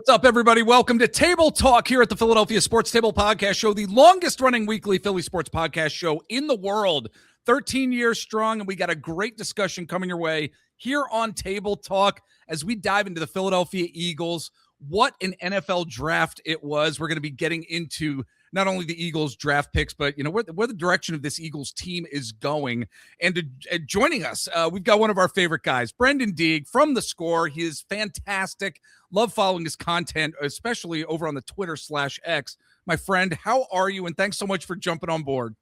What's up, everybody? Welcome to Table Talk here at the Philadelphia Sports Table Podcast Show, the longest-running weekly Philly sports podcast show in the world. 13 years strong, and we got a great discussion coming your way here on Table Talk as we dive into the Philadelphia Eagles. What an NFL draft it was. We're going to be getting into not only the Eagles draft picks, but where the direction of this Eagles team is going. And joining us, we've got one of our favorite guys, Brenden Deeg from The Score. He is fantastic. Love following his content, especially over on the Twitter/X. My friend, how are you? And thanks so much for jumping on board.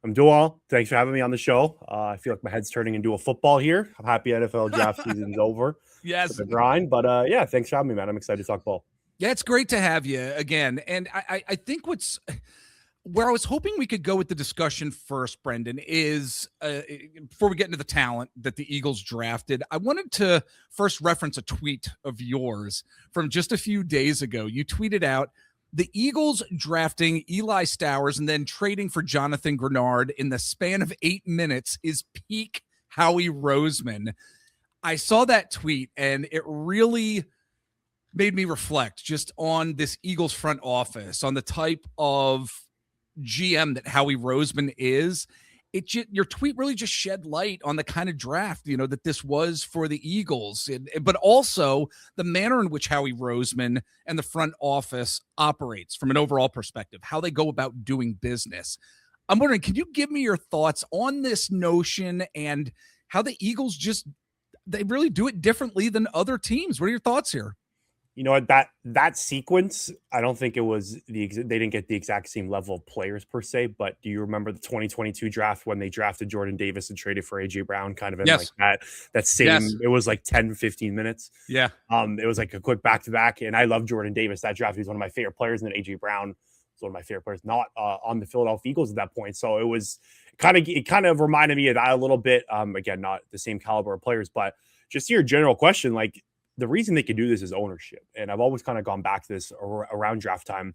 I'm doing well. Thanks for having me on the show. I feel like my head's turning into a football here. I'm happy NFL draft season's over. Yes. The grind. But yeah, thanks for having me, man. I'm excited to talk ball. Yeah, it's great to have you again. And I think where I was hoping we could go with the discussion first, Brenden, is before we get into the talent that the Eagles drafted, I wanted to first reference a tweet of yours from just a few days ago. You tweeted out, the Eagles drafting Eli Stowers and then trading for Jonathan Grenard in the span of 8 minutes is peak Howie Roseman. I saw that tweet and it really made me reflect just on this Eagles front office, on the type of GM that Howie Roseman is. Your tweet really just shed light on the kind of draft, that this was for the Eagles, but also the manner in which Howie Roseman and the front office operates from an overall perspective, how they go about doing business. I'm wondering, can you give me your thoughts on this notion and how the Eagles they really do it differently than other teams? What are your thoughts here? You know what, that sequence, I don't think it was they didn't get the exact same level of players per se, but do you remember the 2022 draft when they drafted Jordan Davis and traded for AJ Brown kind of in Yes. like that same, Yes. It was like 10-15 minutes. Yeah. It was like a quick back-to-back, and I love Jordan Davis. That draft, he's one of my favorite players, and then AJ Brown was one of my favorite players, not on the Philadelphia Eagles at that point. So it kind of reminded me of that a little bit. Again, not the same caliber of players, but just your general question, like, the reason they could do this is ownership. And I've always kind of gone back to this around draft time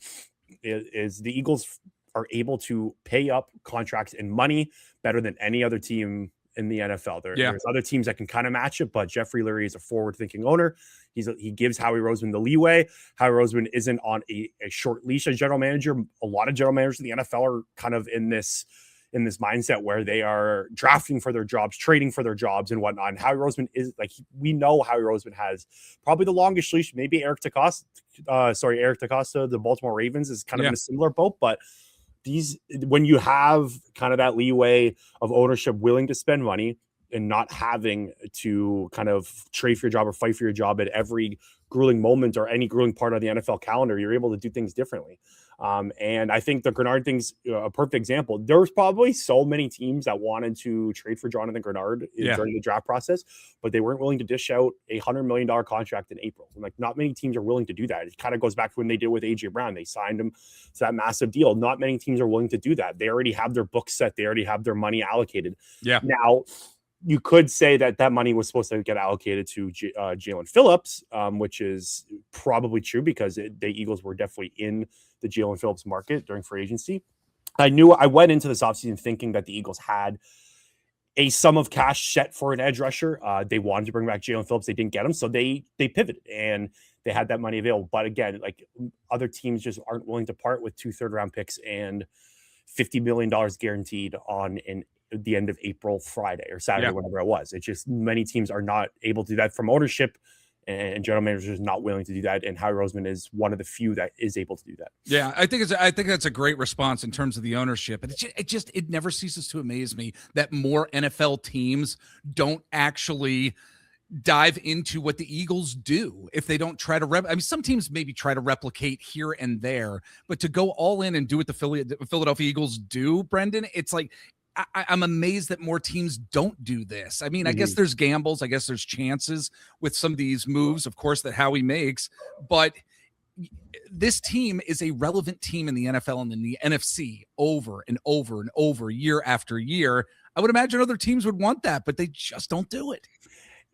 is the Eagles are able to pay up contracts and money better than any other team in the NFL. There's other teams that can kind of match it, but Jeffrey Lurie is a forward-thinking owner. He gives Howie Roseman the leeway. Howie Roseman isn't on a short leash as general manager. A lot of general managers in the NFL are kind of in this mindset where they are drafting for their jobs, trading for their jobs and whatnot. And Howie Roseman is like, we know Howie Roseman has probably the longest leash. Maybe Eric DeCosta, the Baltimore Ravens is kind of in a similar boat, but when you have kind of that leeway of ownership willing to spend money and not having to kind of trade for your job or fight for your job at every grueling moment or any grueling part of the NFL calendar, you're able to do things differently. And I think the Grenard thing's a perfect example. There was probably so many teams that wanted to trade for Jonathan Grenard during the draft process, but they weren't willing to dish out $100 million contract in April. And like, not many teams are willing to do that. It kind of goes back to when they did with AJ Brown. They signed him to that massive deal. Not many teams are willing to do that. They already have their books set. They already have their money allocated. Yeah. Now, you could say that money was supposed to get allocated to Jalen Phillips, which is probably true because the Eagles were definitely in the Jalen Phillips market during free agency. I went into this offseason thinking that the Eagles had a sum of cash set for an edge rusher. They wanted to bring back Jalen Phillips. They didn't get him, so they pivoted and they had that money available. But again, like, other teams just aren't willing to part with 2 third-round picks and $50 million guaranteed on the end of April, Friday or Saturday, whatever it was. It's just many teams are not able to do that from ownership, and general managers are not willing to do that. And Howie Roseman is one of the few that is able to do that. Yeah, I think that's a great response in terms of the ownership. And it never ceases to amaze me that more NFL teams don't actually dive into what the Eagles do if they don't try to some teams maybe try to replicate here and there, but to go all in and do what the Philadelphia Eagles do, Brenden, it's like, I'm amazed that more teams don't do this. I mean, I guess there's gambles. I guess there's chances with some of these moves, of course, that Howie makes. But this team is a relevant team in the NFL and in the NFC over and over and over, year after year. I would imagine other teams would want that, but they just don't do it.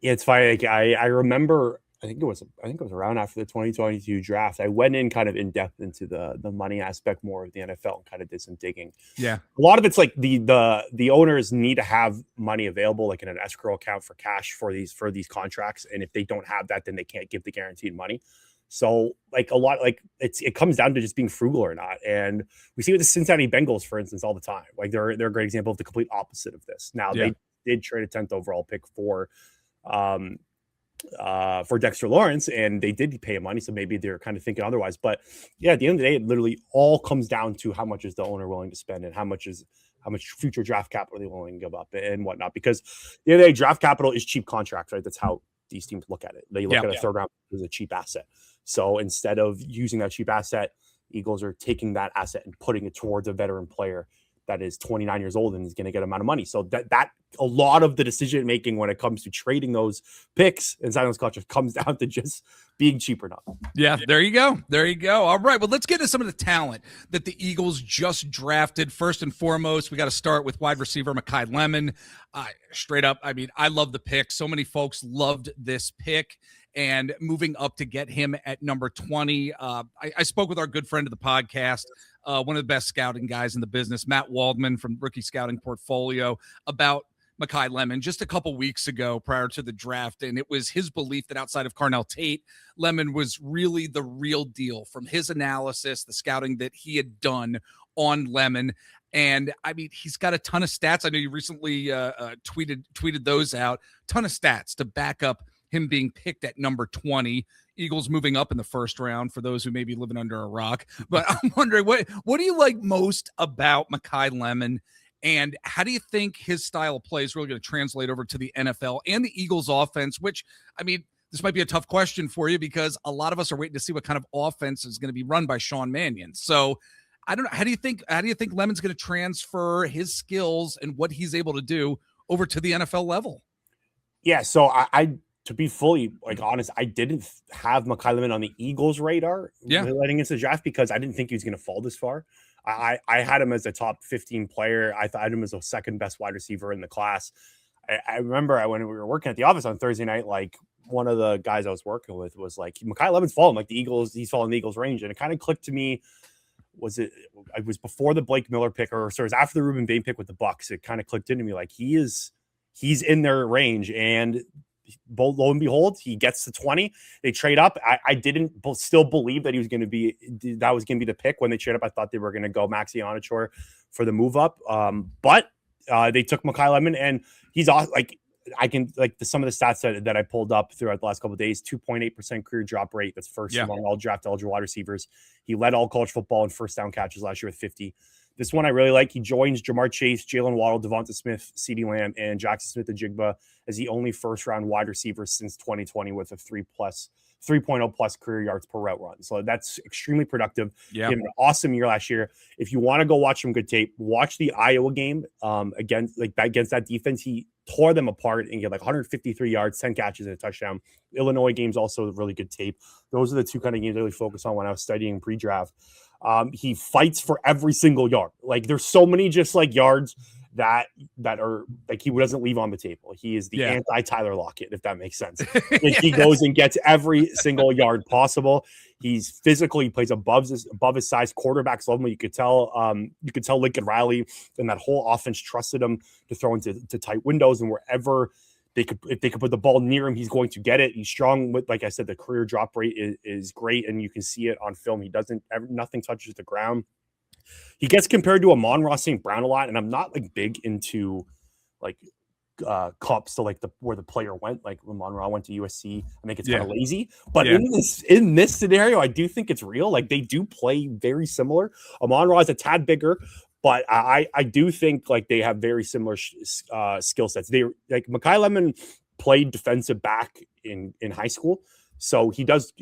Yeah, it's funny. Like, I remember, I think it was around after the 2022 draft. I went in kind of in depth into the money aspect more of the NFL and kind of did some digging. Yeah. A lot of it's like the owners need to have money available, like in an escrow account for cash for these contracts. And if they don't have that, then they can't give the guaranteed money. So like a lot, like it comes down to just being frugal or not. And we see with the Cincinnati Bengals, for instance, all the time. Like they're a great example of the complete opposite of this. Now they did trade a 10th overall pick for Dexter Lawrence, and they did pay him money, so maybe they're kind of thinking otherwise. But yeah, at the end of the day, it literally all comes down to how much is the owner willing to spend and how much future draft capital they willing to give up and whatnot. Because the end of the day, draft capital is cheap contracts, right? That's how these teams look at it. They look at a third round as a cheap asset. So instead of using that cheap asset, Eagles are taking that asset and putting it towards a veteran player that is 29 years old and is going to get amount of money. So that a lot of the decision making when it comes to trading those picks and signing those contracts comes down to just being cheap or not. Yeah, there you go. There you go. All right, well, let's get into some of the talent that the Eagles just drafted. First and foremost, we got to start with wide receiver Makai Lemon. Straight up, I mean, I love the pick. So many folks loved this pick. And moving up to get him at number 20, I spoke with our good friend of the podcast, one of the best scouting guys in the business, Matt Waldman from Rookie Scouting Portfolio, about Makai Lemon just a couple weeks ago prior to the draft. And it was his belief that outside of Carnell Tate, Lemon was really the real deal from his analysis, the scouting that he had done on Lemon. And I mean, he's got a ton of stats. I know you recently tweeted those out, ton of stats to back up him being picked at number 20, Eagles moving up in the first round for those who may be living under a rock. But I'm wondering, what do you like most about Makai Lemon, and how do you think his style of play is really going to translate over to the NFL and the Eagles offense, which, I mean, this might be a tough question for you because a lot of us are waiting to see what kind of offense is going to be run by Sean Mannion. So I don't know. How do you think Lemon's going to transfer his skills and what he's able to do over to the NFL level? Yeah. So I to be fully honest, I didn't have Makai Lemon on the Eagles' radar letting into the draft because I didn't think he was going to fall this far. I had him as a top 15 player. I thought him as the second best wide receiver in the class. I remember when we were working at the office on Thursday night, like one of the guys I was working with was like, Makai Lemon's falling, like the Eagles, he's falling the Eagles range. And it kind of clicked to me. It was before the Blake Miller pick, or so it was after the Ruben Bain pick with the Bucks. It kind of clicked into me like he's in their range, and lo and behold, he gets to 20. They trade up. I didn't still believe that was going to be the pick when they trade up. I thought they were going to go Maxi Onachor for the move up. But they took Makai Lemon, and he's awesome. Some of the stats that I pulled up throughout the last couple of days, 2.8% career drop rate. That's first among all draft eligible wide receivers. He led all college football in first down catches last year with 50. This one I really like. He joins Jamar Chase, Jalen Waddle, Devonta Smith, CeeDee Lamb, and Jackson Smith-Njigba as the only first-round wide receiver since 2020 with a 3.0 plus career yards per route run. So that's extremely productive. Yeah. He had an awesome year last year. If you want to go watch some good tape, watch the Iowa game against that defense. He tore them apart and get 153 yards, 10 catches, and a touchdown. Illinois game's also really good tape. Those are the two kind of games I really focus on when I was studying pre-draft. He fights for every single yard. There's so many just yards that are he doesn't leave on the table. He is the anti-Tyler Lockett, if that makes sense. He goes and gets every single yard possible. He's physical. He plays above his size. Quarterbacks love him. You could tell Lincoln Riley and that whole offense trusted him to throw into tight windows, and wherever if they could put the ball near him, he's going to get it. He's strong with, like I said, the career drop rate is great, and you can see it on film. Nothing touches the ground. He gets compared to Amon-Ra St. Brown a lot, and I'm not big into comps to where the player went. Like Amon-Ra went to USC. I think it's kind of lazy, but in this scenario, I do think it's real. They do play very similar. Amon-Ra is a tad bigger, but I do think they have very similar skill sets. Makai Lemon played defensive back in high school. So he does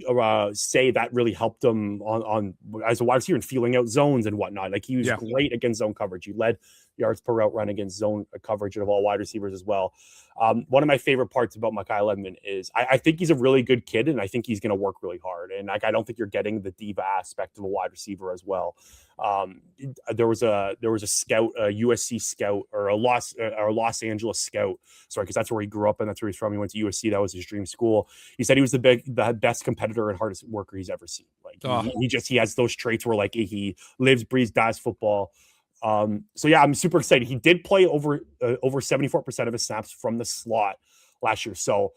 say that really helped him on as a wide receiver and feeling out zones and whatnot. He was great against zone coverage. He led yards per route run against zone coverage of all wide receivers as well. One of my favorite parts about Makai Lemon is I think he's a really good kid, and I think he's going to work really hard. And I don't think you're getting the diva aspect of a wide receiver as well. There was a scout, a USC scout, or a Los Angeles scout. Sorry, because that's where he grew up and that's where he's from. He went to USC. That was his dream school. He said he was the best competitor and hardest worker he's ever seen. He has those traits where he lives, breathes, dies football. So yeah, I'm super excited. He did play over 74% of his snaps from the slot last year. So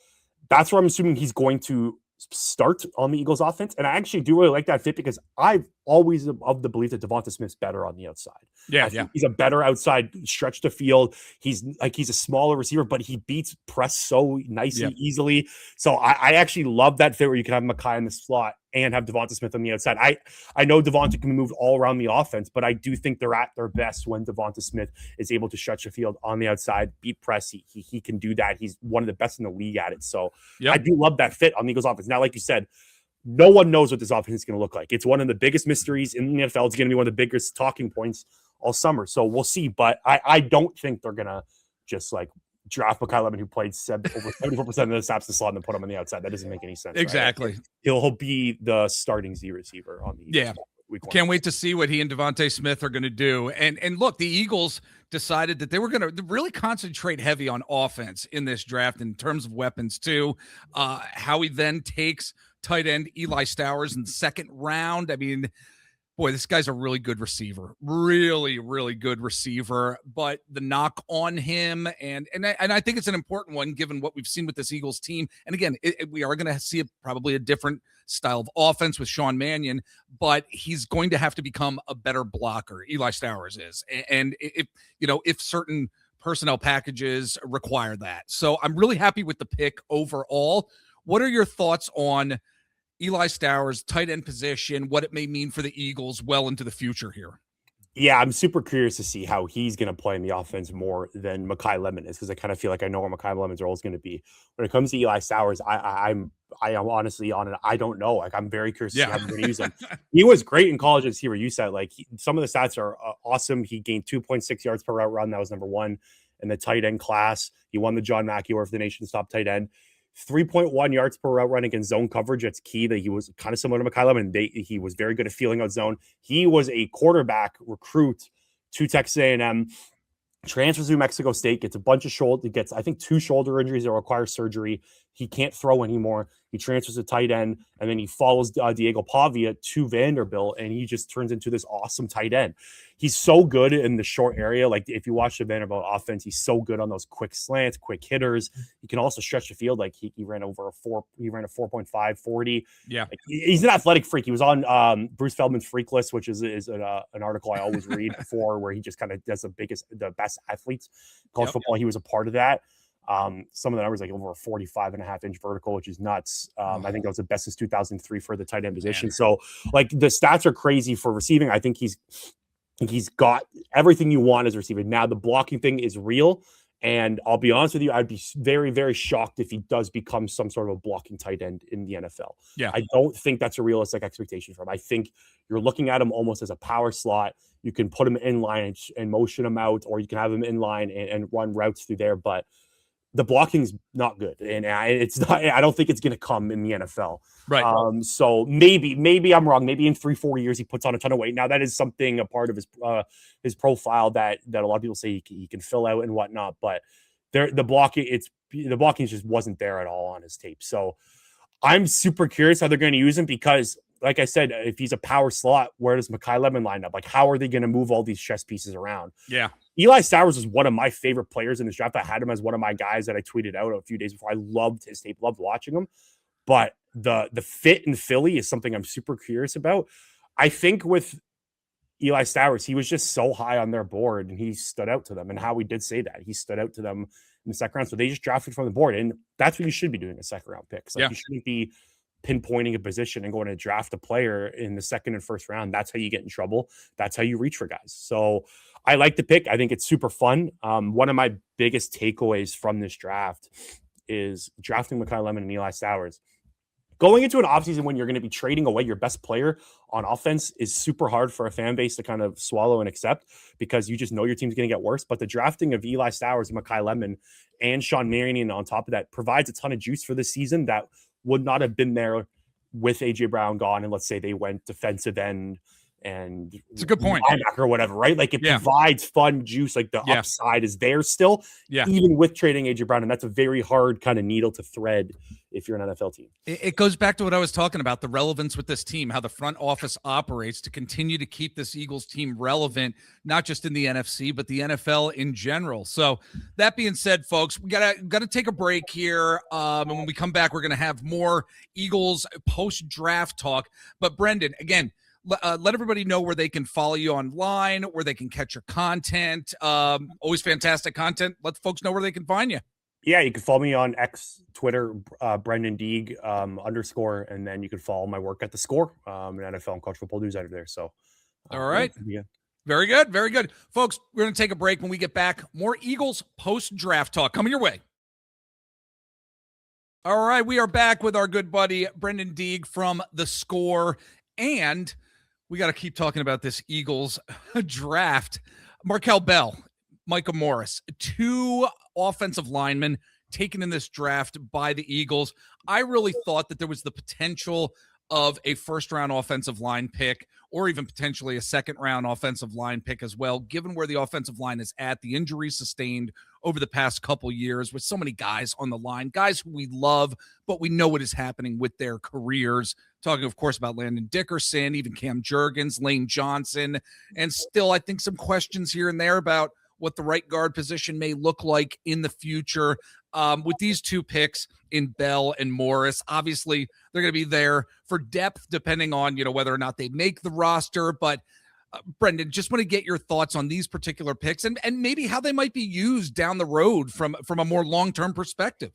that's where I'm assuming he's going to start on the Eagles offense. And I actually do really like that fit because I've always of the belief that Devonta Smith's better on the outside. I think he's a better outside stretch the field. He's a smaller receiver, but he beats press so nicely, easily. So I actually love that fit where you can have Makai in the slot and have Devonta Smith on the outside. I know Devonta can move all around the offense, but I do think they're at their best when Devonta Smith is able to stretch the field on the outside, beat press. He can do that. He's one of the best in the league at it. So I do love that fit on the Eagles offense. Now, like you said, no one knows what this offense is going to look like. It's one of the biggest mysteries in the NFL. It's going to be one of the biggest talking points all summer. So we'll see. But I don't think they're going to just like draft Makai Lemon, who played over 74% of the snaps in the slot, and then put him on the outside. That doesn't make any sense. Exactly. Right? He'll be the starting Z receiver on the Eagles. Can't wait to see what he and Devonta Smith are going to do. And look, the Eagles decided that they were going to really concentrate heavy on offense in this draft in terms of weapons too. Howie then takes tight end Eli Stowers in the second round. I mean, boy, this guy's a really good receiver, really, really good receiver. But the knock on him, and I think it's an important one given what we've seen with this Eagles team. And again, we are going to see probably a different style of offense with Sean Mannion, but he's going to have to become a better blocker. Eli Stowers is, and if certain personnel packages require that. So I'm really happy with the pick overall. What are your thoughts on Eli Stowers, tight end position, what it may mean for the Eagles well into the future here? Yeah, I'm super curious to see how he's going to play in the offense more than Makai Lemon is, because I kind of feel like I know where Makai Lemon's role is going to be. When it comes to Eli Stowers, I am honestly on it. I don't know. Like, I'm very curious to see how they're going to use him. He was great in college as receiver. You said, like, some of the stats are awesome. He gained 2.6 yards per route run. That was number one in the tight end class. He won the John Mackey Award for the nation's top tight end. 3.1 yards per route run against zone coverage. That's key. That he was kind of similar to Makai Lemon. He was very good at feeling out zone. He was a quarterback recruit to Texas A&M, transfers to Mexico State, gets a bunch of gets, I think, 2 shoulder injuries that require surgery. He can't throw anymore. He transfers to tight end, and then he follows Diego Pavia to Vanderbilt, and he just turns into this awesome tight end. He's so good in the short area. Like, if you watch the Vanderbilt offense, he's so good on those quick slants, quick hitters. He can also stretch the field. Like, he ran a 4.5 40. Yeah. Like, he's an athletic freak. He was on Bruce Feldman's Freak List, which is an article I always read for, where he just kind of does the best athletes. College football, he was a part of that. Some of the numbers, like over a 45.5-inch vertical, which is nuts. I think that was the best since 2003 for the tight end position. So, like, the stats are crazy for receiving. I think he's got everything you want as a receiver. Now, the blocking thing is real. And I'll be honest with you, I'd be very, very shocked if he does become some sort of a blocking tight end in the NFL. Yeah. I don't think that's a realistic expectation for him. I think you're looking at him almost as a power slot. You can put him in line and motion him out, or you can have him in line and run routes through there. But the blocking's not good, and it's not. I don't think it's going to come in the NFL. Right. So maybe I'm wrong. Maybe in 3-4 years he puts on a ton of weight. Now, that is something, a part of his profile that a lot of people say he can fill out and whatnot. But the blocking just wasn't there at all on his tape. So I'm super curious how they're going to use him, because, like I said, if he's a power slot, where does Makai Lemon line up? Like, how are they going to move all these chess pieces around? Yeah. Eli Stowers is one of my favorite players in this draft. I had him as one of my guys that I tweeted out a few days before. I loved his tape, loved watching him. But the fit in Philly is something I'm super curious about. I think with Eli Stowers, he was just so high on their board, and he stood out to them. And Howie did say that. He stood out to them in the second round. So they just drafted from the board. And that's what you should be doing, a second round pick. Like, you shouldn't be pinpointing a position and going to draft a player in the second and first round. That's how you get in trouble. That's how you reach for guys. So I like the pick. I think it's super fun. One of my biggest takeaways from this draft is drafting Makai Lemon and Eli Stowers. Going into an offseason when you're going to be trading away your best player on offense is super hard for a fan base to kind of swallow and accept, because you just know your team's going to get worse. But the drafting of Eli Stowers and Makai Lemon and Sean Mannion on top of that provides a ton of juice for this season that would not have been there with AJ Brown gone. And let's say they went defensive end and It's a good point. linebacker or whatever, right? Like it provides fun juice. Like the upside is there still, even with trading AJ Brown. And that's a very hard kind of needle to thread if you're an NFL team. It goes back to what I was talking about, the relevance with this team, how the front office operates to continue to keep this Eagles team relevant, not just in the NFC, but the NFL in general. So that being said, folks, we gotta take a break here. And when we come back, we're going to have more Eagles post-draft talk. But Brenden, again, let everybody know where they can follow you online, where they can catch your content. Always fantastic content. Let folks know where they can find you. Yeah, you can follow me on X, Twitter, Brenden Deeg _ and then you can follow my work at The Score, an NFL and college football news editor there. So, all right. Yeah. Very good. Very good. Folks, we're going to take a break. When we get back, more Eagles post-draft talk coming your way. All right, we are back with our good buddy, Brenden Deeg from The Score, and we got to keep talking about this Eagles draft. Markel Bell, Micah Morris, 2 offensive linemen taken in this draft by the Eagles. I really thought that there was the potential of a first-round offensive line pick or even potentially a second-round offensive line pick as well, given where the offensive line is at, the injuries sustained over the past couple years with so many guys on the line, guys who we love, but we know what is happening with their careers. Talking, of course, about Landon Dickerson, even Cam Jurgens, Lane Johnson, and still I think some questions here and there about what the right guard position may look like in the future. With these 2 picks in Bell and Morris, obviously they're going to be there for depth depending on, whether or not they make the roster. But Brenden, just want to get your thoughts on these particular picks and maybe how they might be used down the road from a more long-term perspective.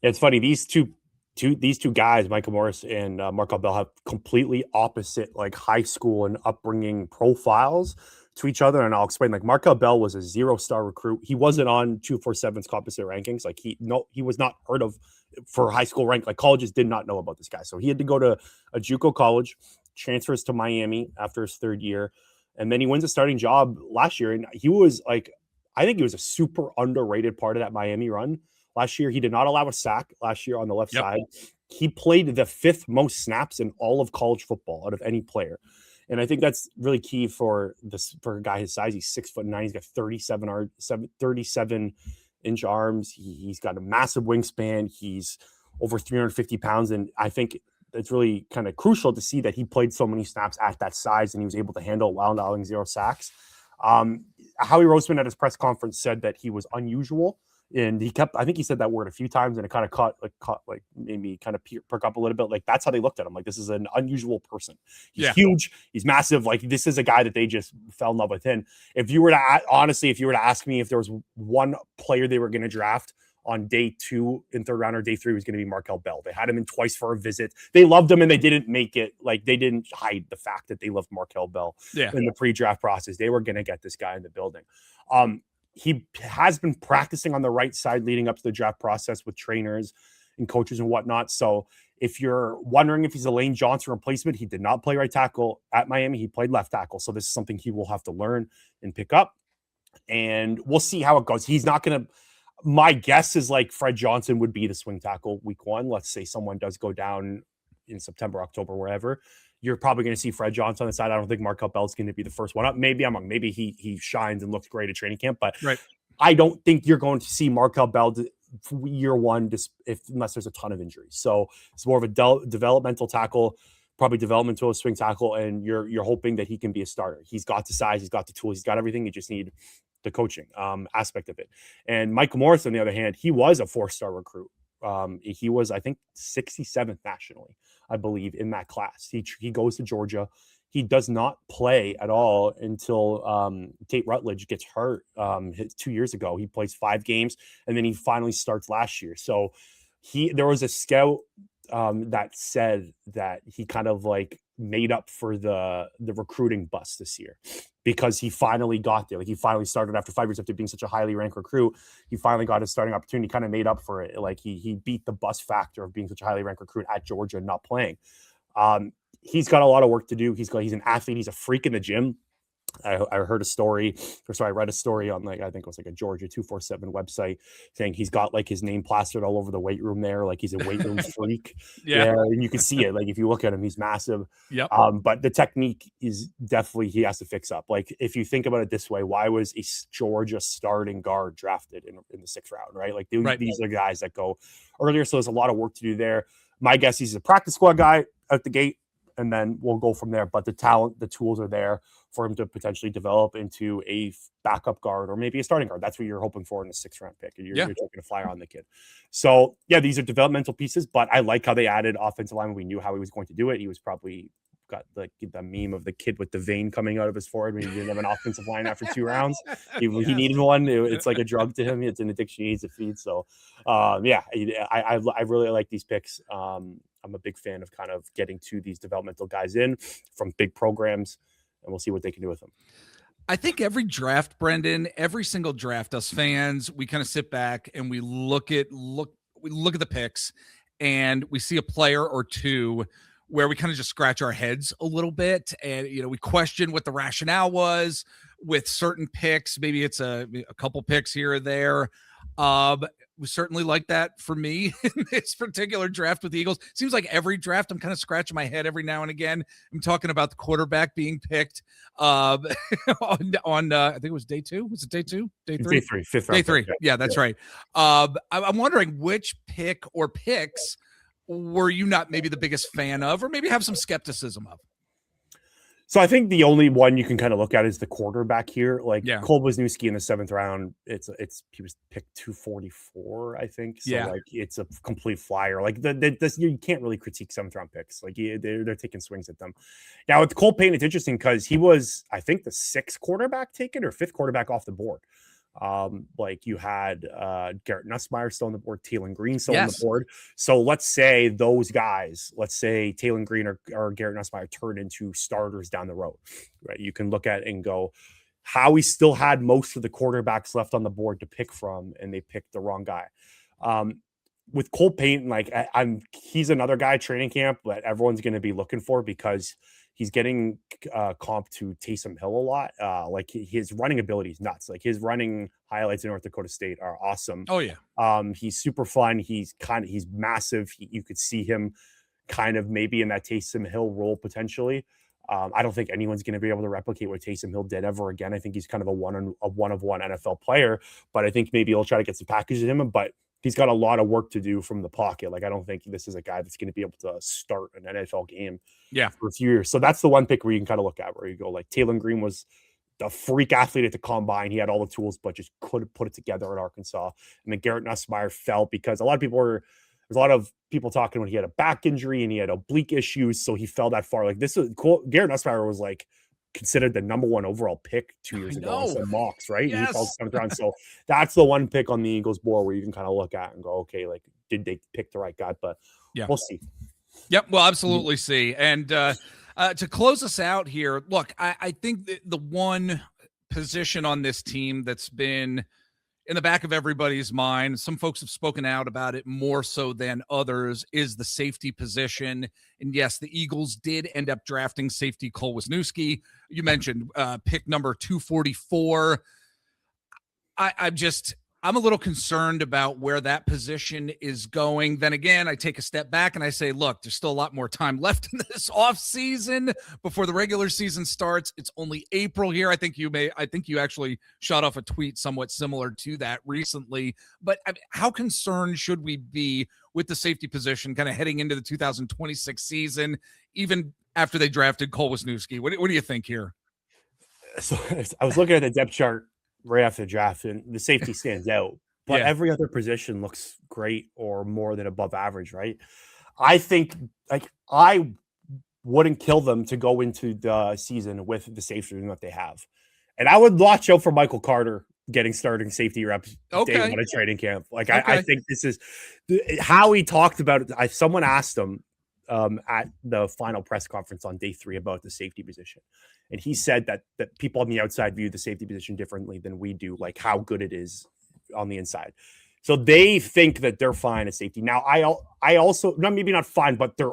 Yeah, it's funny. These two guys, Micah Morris and Markel Bell, have completely opposite like high school and upbringing profiles to each other. And I'll explain. Like Markel Bell was a 0-star recruit. He wasn't on 247's composite rankings. Like he was not heard of for high school rank. Like colleges did not know about this guy. So he had to go to a JUCO college, transfers to Miami after his 3rd year. And then he wins a starting job last year. And he was like, I think he was a super underrated part of that Miami run. Last year, he did not allow a sack last year on the left side. He played the 5th most snaps in all of college football out of any player. And I think that's really key for a guy his size. He's 6'9". He's got 37-inch arms. He's got a massive wingspan. He's over 350 pounds. And I think it's really kind of crucial to see that he played so many snaps at that size and he was able to handle it while allowing 0 sacks. Howie Roseman at his press conference said that he was unusual. And I think he said that word a few times and it kind of caught made me kind of perk up a little bit. Like that's how they looked at him. Like this is an unusual person. He's huge. He's massive. Like this is a guy that they just fell in love with. And if you were to ask me if there was one player they were going to draft on day 2 in 3rd round or day 3 was going to be Markel Bell. They had him in twice for a visit. They loved him and they didn't make it. Like they didn't hide the fact that they loved Markel Bell in the pre-draft process. They were going to get this guy in the building. He has been practicing on the right side leading up to the draft process with trainers and coaches and whatnot. So if you're wondering if he's a Lane Johnson replacement, he did not play right tackle at Miami. He played left tackle. So this is something he will have to learn and pick up. And we'll see how it goes. He's not going to, my guess is like Fred Johnson would be the swing tackle week 1. Let's say someone does go down in September, October, wherever. You're probably going to see Fred Johnson on the side. I don't think Markel Bell is going to be the first one up. Maybe I'm wrong. Maybe he shines and looks great at training camp, but I don't think you're going to see Markel Bell year 1 unless there's a ton of injuries. So it's more of a developmental tackle, probably developmental swing tackle, and you're hoping that he can be a starter. He's got the size, he's got the tools, he's got everything. You just need the coaching aspect of it. And Micah Morris, on the other hand, he was a 4-star recruit. He was, I think, 67th nationally, I believe, in that class. He goes to Georgia. He does not play at all until Tate Rutledge gets hurt 2 years ago. He plays 5 games, and then he finally starts last year. So there was a scout that said that he kind of like made up for the recruiting bust this year because he finally got there. Like he finally started after 5 years after being such a highly ranked recruit. He finally got his starting opportunity, kind of made up for it. Like he beat the bust factor of being such a highly ranked recruit at Georgia and not playing. He's got a lot of work to do. He's an athlete. He's a freak in the gym. I heard a story, or sorry, I read a story on like, I think it was like a Georgia 247 website saying he's got like his name plastered all over the weight room there. Like he's a weight room freak. Yeah. And you can see it. Like if you look at him, he's massive. Yep. But the technique is definitely, he has to fix up. Like if you think about it this way, why was a Georgia starting guard drafted in the 6th round, right? Like these are guys that go earlier. So there's a lot of work to do there. My guess, he's a practice squad guy out the gate, and then we'll go from there. But the talent, the tools are there for him to potentially develop into a backup guard or maybe a starting guard. That's what you're hoping for in the 6th round pick. And you're taking a flyer on the kid. So yeah, these are developmental pieces, but I like how they added offensive line. We knew how he was going to do it. He was probably got the meme of the kid with the vein coming out of his forehead when he didn't have an offensive line after 2 rounds. He needed one. It's like a drug to him. It's an addiction he needs to feed. So I really like these picks. I'm a big fan of kind of getting to these developmental guys in from big programs, and we'll see what they can do with them. I think every draft, Brenden, every single draft, us fans, we kind of sit back and we look at the picks, and we see a player or two where we kind of just scratch our heads a little bit, and we question what the rationale was with certain picks. Maybe it's a couple picks here or there. We certainly like that for me in this particular draft with the Eagles. Seems like every draft I'm kind of scratching my head every now and again. I'm talking about the quarterback being picked on I think it was day 2. Was it day 2? Day 3? Day 3, 5th round. Day 3. Yeah, that's right. I'm wondering which pick or picks were you not maybe the biggest fan of, or maybe have some skepticism of? So I think the only one you can kind of look at is the quarterback here. Like Cole Wisniewski in the 7th round, he was picked 244, I think. So like it's a complete flyer. Like you can't really critique 7th round picks. Like they're taking swings at them. Now with Cole Payton, it's interesting because he was, I think, the 6th quarterback taken or 5th quarterback off the board. Like you had Garrett Nussmeier still on the board, Taylor Green still on the board. So let's say those guys, Taylor Green or Garrett Nussmeier turn into starters down the road, right? You can look at it and go, Howie still had most of the quarterbacks left on the board to pick from, and they picked the wrong guy. With Cole Payton, like he's another guy training camp that everyone's going to be looking for because he's getting comp to Taysom Hill a lot. Like his running ability is nuts. Like his running highlights in North Dakota State are awesome. Oh yeah. He's super fun. He's massive. You could see him kind of maybe in that Taysom Hill role potentially. I don't think anyone's going to be able to replicate what Taysom Hill did ever again. I think he's kind of a one of one NFL player, but I think maybe he'll try to get some packages in him. But he's got a lot of work to do from the pocket. Like I don't think this is a guy that's going to be able to start an NFL game for a few years. So that's the one pick where you can kind of look at where you go like Taylor Green was the freak athlete at the combine. He had all the tools, but just couldn't put it together at Arkansas. And then Garrett Nussmeier fell because there's a lot of people talking when he had a back injury and he had oblique issues. So he fell that far. Like this is cool. Garrett Nussmeier was like considered the number 1 overall pick 2 years ago in some mocks, right? Yes. He fell 7th round. So that's the one pick on the Eagles board where you can kind of look at and go, okay, like did they pick the right guy? But we'll see. Yep, we'll absolutely see. And to close us out here, look, I think the one position on this team that's been in the back of everybody's mind, some folks have spoken out about it more so than others, is the safety position. And yes, the Eagles did end up drafting safety Cole Wisniewski. You mentioned pick number 244. I'm a little concerned about where that position is going. Then again, I take a step back and I say, look, there's still a lot more time left in this offseason before the regular season starts. It's only April here. I think you actually shot off a tweet somewhat similar to that recently. But how concerned should we be with the safety position kind of heading into the 2026 season, even after they drafted Cole Wisniewski? What do you think here? So I was looking at the depth chart right after the draft, and the safety stands out, but every other position looks great or more than above average, right? I think like I wouldn't kill them to go into the season with the safety room that they have. And I would watch out for Michael Carter getting starting safety reps day one of training camp. Like I think this is how he talked about it. Someone asked him at the final press conference on day 3 about the safety position. And he said that people on the outside view the safety position differently than we do, like how good it is on the inside. So they think that they're fine at safety. Now, I also, maybe not fine, but they're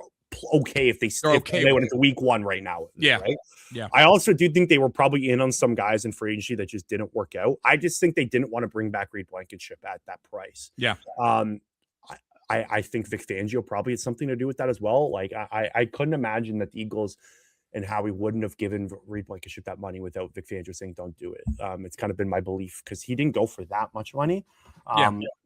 okay if they they went into week 1 right now. Yeah. Right. Yeah. I also do think they were probably in on some guys in free agency that just didn't work out. I just think they didn't want to bring back Reed Blankenship at that price. Yeah. I think Vic Fangio probably had something to do with that as well. Like I couldn't imagine that the Eagles and Howie wouldn't have given Reed Blankenship that money without Vic Fangio saying, don't do it. It's kind of been my belief because he didn't go for that much money.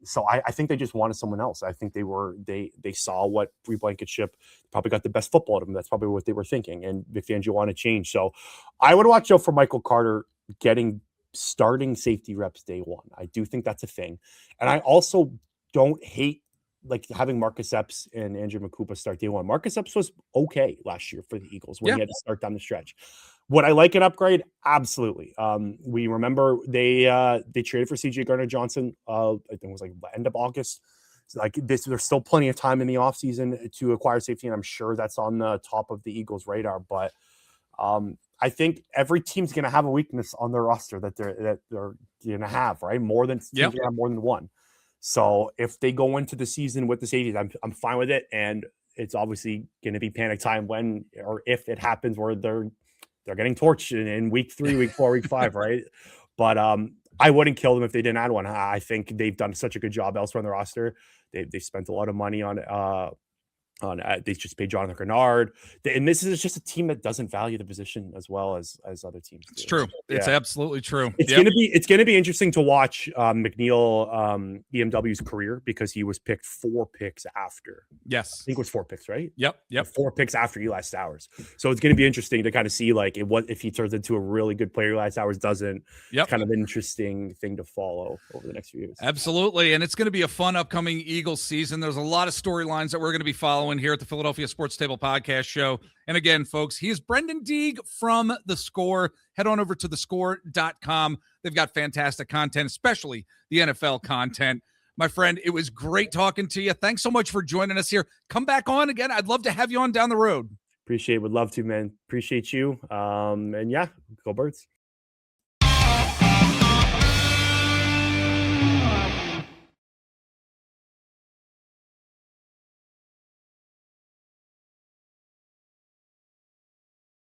So I think they just wanted someone else. I think they saw what Reed Blankenship probably got the best football out of him. That's probably what they were thinking. And Vic Fangio wanted to change. So I would watch out for Michael Carter getting starting safety reps day one. I do think that's a thing. And I also don't hate like having Marcus Epps and Andrew Makupa start day one. Marcus Epps was okay last year for the Eagles when he had to start down the stretch. Would I like an upgrade? Absolutely. We remember they traded for CJ Gardner-Johnson. I think it was like the end of August. So like this, there's still plenty of time in the offseason to acquire safety, and I'm sure that's on the top of the Eagles' radar. But I think every team's going to have a weakness on their roster that they're going to have, right? More than one. So if they go into the season with the safeties, I'm fine with it. And it's obviously going to be panic time when or if it happens where they're getting torched in week 3, week 4, week 5, right? But I wouldn't kill them if they didn't add one. I think they've done such a good job elsewhere on the roster. They spent a lot of money on they just paid Jonathan Grenard, and this is just a team that doesn't value the position as well as other teams do. It's true. It's absolutely true. It's gonna be interesting to watch McNeil EMW's career because he was picked 4 picks after. Yes, I think it was 4 picks, right? Yep. 4 picks after Eli Stowers. So it's gonna be interesting to kind of see like if he turns into a really good player. Eli Stowers doesn't. It's kind of an interesting thing to follow over the next few years. Absolutely, and it's going to be a fun upcoming Eagles season. There's a lot of storylines that we're going to be following here at the Philadelphia Sports Table Podcast Show. And again, folks, he is Brenden Deeg from The Score. Head on over to thescore.com. They've got fantastic content, especially the NFL content. My friend, it was great talking to you. Thanks so much for joining us here. Come back on again. I'd love to have you on down the road. Appreciate it. Would love to, man. Appreciate you. And yeah, go Birds.